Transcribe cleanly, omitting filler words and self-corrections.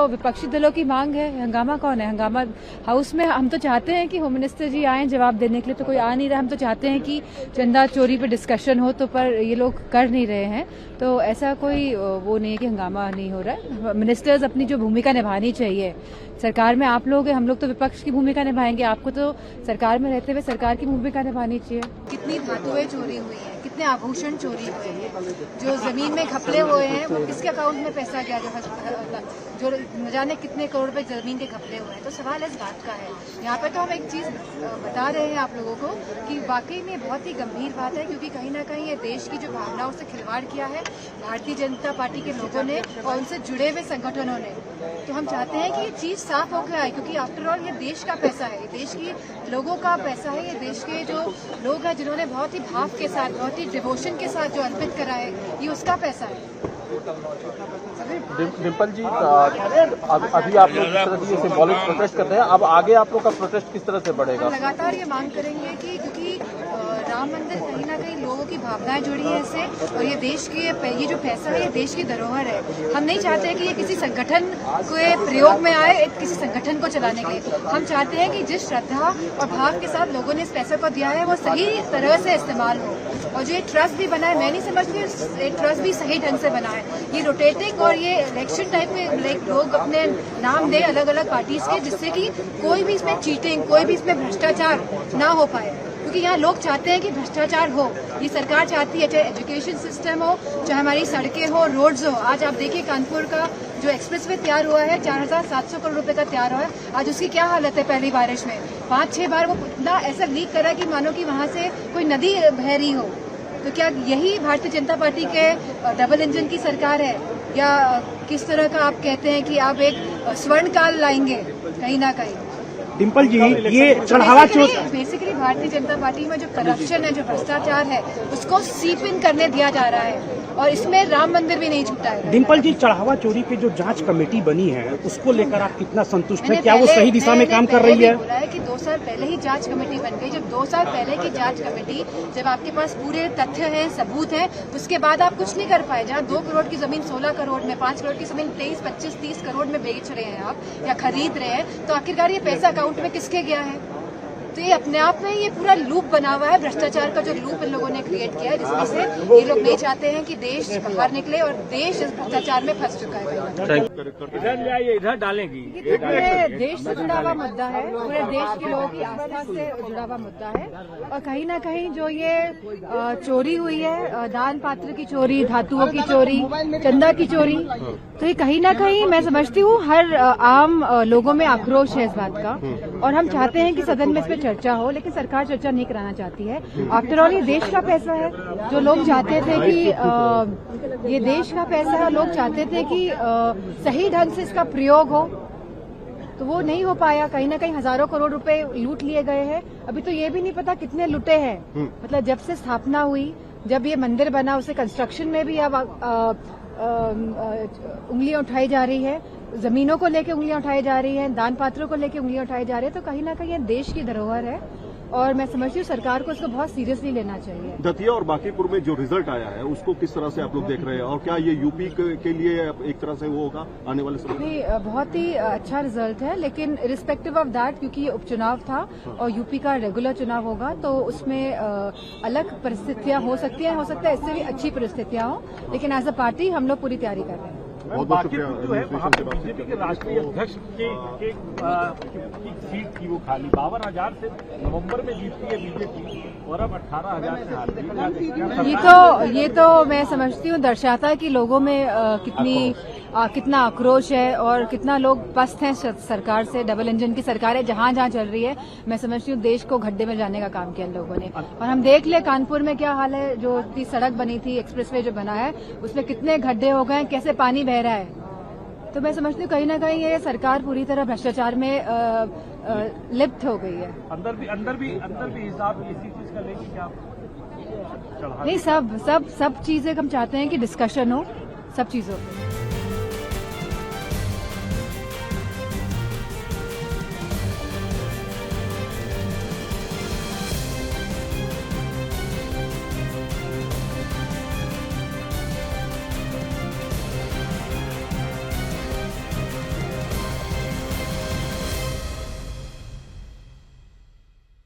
विपक्षी दलों की मांग है। हंगामा कौन है? हंगामा हाउस में हम तो चाहते हैं कि होम मिनिस्टर जी आए जवाब देने के लिए, तो कोई आ नहीं रहा। हम तो चाहते हैं कि चंदा चोरी पे डिस्कशन हो, तो पर ये लोग कर नहीं रहे हैं। तो ऐसा कोई वो नहीं है कि हंगामा नहीं हो रहा है। मिनिस्टर्स अपनी जो भूमिका निभानी चाहिए, सरकार में आप लोग हैं, हम लोग तो विपक्ष की भूमिका निभाएंगे, आपको तो सरकार में रहते हुए सरकार की भूमिका निभानी चाहिए। कितनी धातुएं चोरी हुई हैं, कितने आभूषण चोरी हुए हैं, जो जमीन में घपले हुए हैं, वो किसके अकाउंट में पैसा गया, जो न जाने कितने करोड़ रुपए जमीन के घपले हुए हैं। तो सवाल इस बात का है। यहाँ पे तो हम एक चीज बता रहे हैं आप लोगों को कि वाकई में बहुत ही गंभीर बात है, क्योंकि कहीं ना कहीं ये देश की जो भावनाओं से खिलवाड़ किया है भारतीय जनता पार्टी के लोगों ने और उनसे जुड़े हुए संगठनों ने। तो हम चाहते हैं कि ये चीज साफ होकर आए, क्योंकि आफ्टर ऑल ये देश का पैसा है, ये देश की लोगों का पैसा है, ये देश के जो लोग हैं जिन्होंने बहुत ही भाव के साथ, बहुत ही डिवोशन के साथ जो अर्पित करा है, ये उसका पैसा है। डिम्पल जी, अभी आप लोग जिस तरह से सिंबॉलिक प्रोटेस्ट कर रहे हैं, अब आगे आप लोग का प्रोटेस्ट किस तरह से बढ़ेगा? हम लगातार ये मांग करेंगे कि क्योंकि राम मंदिर कहीं ना कहीं लोगों की भावनाएं जुड़ी है इससे, और ये देश की ये जो पैसा है ये देश की धरोहर है। हम नहीं चाहते कि ये किसी संगठन के प्रयोग में आए, किसी संगठन को चलाने के लिए। हम चाहते हैं कि जिस श्रद्धा और भाव के साथ लोगों ने इस पैसे को दिया है वो सही तरह से इस्तेमाल हो, और जो ये ट्रस्ट भी बना है, मैं नहीं समझती ये ट्रस्ट भी सही ढंग से बना है। ये रोटेटिंग और ये इलेक्शन टाइप में लोग अपने नाम दे अलग अलग पार्टीज के, जिससे कि कोई भी इसमें चीटिंग, कोई भी इसमें भ्रष्टाचार ना हो पाए, क्योंकि यहाँ लोग चाहते हैं कि भ्रष्टाचार हो। ये सरकार चाहती है, चाहे एजुकेशन सिस्टम हो, चाहे हमारी सड़कें हो, रोड्स हो। आज आप देखिए कानपुर का जो एक्सप्रेसवे तैयार हुआ है 4700 करोड़ रुपए का तैयार हुआ है, आज उसकी क्या हालत है? पहली बारिश में 5-6 बार वो इतना ऐसा लीक करा कि मानो कि वहां से कोई नदी बह रही हो। तो क्या यही भारतीय जनता पार्टी के डबल इंजन की सरकार है, या किस तरह का आप कहते हैं कि आप एक स्वर्ण काल लाएंगे कहीं ना कहीं? डिम्पल जी, ये चढ़ावा बेसिकली भारतीय जनता पार्टी में जो करप्शन है, जो भ्रष्टाचार है, उसको सीप इन करने दिया जा रहा है, और इसमें राम मंदिर भी नहीं छूटा है। डिम्पल जी, चढ़ावा चोरी पे जो जांच कमेटी बनी है उसको लेकर आप कितना संतुष्ट हैं? क्या वो सही दिशा में काम कर रही है? बोला है कि 2 साल पहले ही जांच कमेटी बन गई। जब 2 साल पहले की जांच कमेटी, जब आपके पास पूरे तथ्य हैं, सबूत हैं, उसके बाद आप कुछ नहीं कर पाए। जहाँ 2 करोड़ की जमीन 16 करोड़ में, 5 करोड़ की जमीन 23, 25, 30 करोड़ में बेच रहे हैं आप या खरीद रहे हैं, तो आखिरकार ये पैसा अकाउंट में किसके गया है? तो ये अपने आप में ये पूरा लूप बना हुआ है, भ्रष्टाचार का जो लूप इन लोगों ने क्रिएट किया है, जिसमें से ये लोग नहीं चाहते हैं कि देश बाहर निकले, और देश इस भ्रष्टाचार में फंस चुका है। इधर डालेंगी। ये पूरे देश से जुड़ा हुआ मुद्दा है, पूरे देश के लोगों की आस्था से जुड़ा हुआ मुद्दा है, और कहीं ना कहीं जो ये चोरी हुई है, दान पात्र की चोरी, धातुओं की चोरी, चंदा की चोरी, तो ये कहीं ना कहीं मैं समझती हूँ हर आम लोगों में आक्रोश है इस बात का, और हम चाहते हैं कि सदन में इस पर चर्चा हो, लेकिन सरकार चर्चा नहीं कराना चाहती है। आफ्टर ऑल ये देश का पैसा है, जो लोग चाहते थे कि ये देश का पैसा है, लोग चाहते थे कि सही ढंग से इसका प्रयोग हो, तो वो नहीं हो पाया। कहीं ना कहीं हजारों करोड़ रुपए लूट लिए गए हैं। अभी तो ये भी नहीं पता कितने लुटे हैं। मतलब जब से स्थापना हुई, जब ये मंदिर बना, उसे कंस्ट्रक्शन में भी अब उंगलियां उठाई जा रही है, जमीनों को लेकर उंगलियां उठाई जा रही हैं, दान पात्रों को लेकर उंगलियां उठाई जा रही है। तो कहीं ना कहीं ये देश की धरोहर है, और मैं समझती हूँ सरकार को इसको बहुत सीरियसली लेना चाहिए। दतिया और बांकीपुर में जो रिजल्ट आया है उसको किस तरह से आप लोग देख रहे हैं, और क्या ये यूपी के लिए एक तरह से वो होगा आने वाले समय में? बहुत ही अच्छा रिजल्ट है, लेकिन रिस्पेक्टिव ऑफ दैट, क्योंकि ये उपचुनाव था और यूपी का रेगुलर चुनाव होगा, तो उसमें अलग परिस्थितियां हो सकती हैं, हो सकता है इससे भी अच्छी परिस्थितियां हो, लेकिन एज अ पार्टी हम लोग पूरी तैयारी कर रहे हैं। बांकीपुर जो है वहाँ पर बीजेपी के राष्ट्रीय अध्यक्ष की सीट थी, वो खाली 52,000 से नवंबर में जीतती है बीजेपी, और अब 18,000 से हारती है। ये तो मैं समझती हूँ दर्शाता है कि लोगों में कितना आक्रोश है, और कितना लोग पस्त हैं सरकार से। डबल इंजन की सरकार है, जहां जहां चल रही है। मैं समझती हूँ देश को गड्ढे में जाने का काम किया लोगों ने, और हम देख ले कानपुर में क्या हाल है। जो सड़क बनी थी, एक्सप्रेसवे जो बना है, उसमें कितने गड्ढे हो गए, कैसे पानी बह रहा है। तो मैं समझती हूँ कहीं ना कहीं ये सरकार पूरी तरह भ्रष्टाचार में लिप्त हो गई है। अंदर भी हिसाब इसी चीज का लेगी क्या? नहीं, सब चीजें हम चाहते हैं कि डिस्कशन हो सब चीजों पे।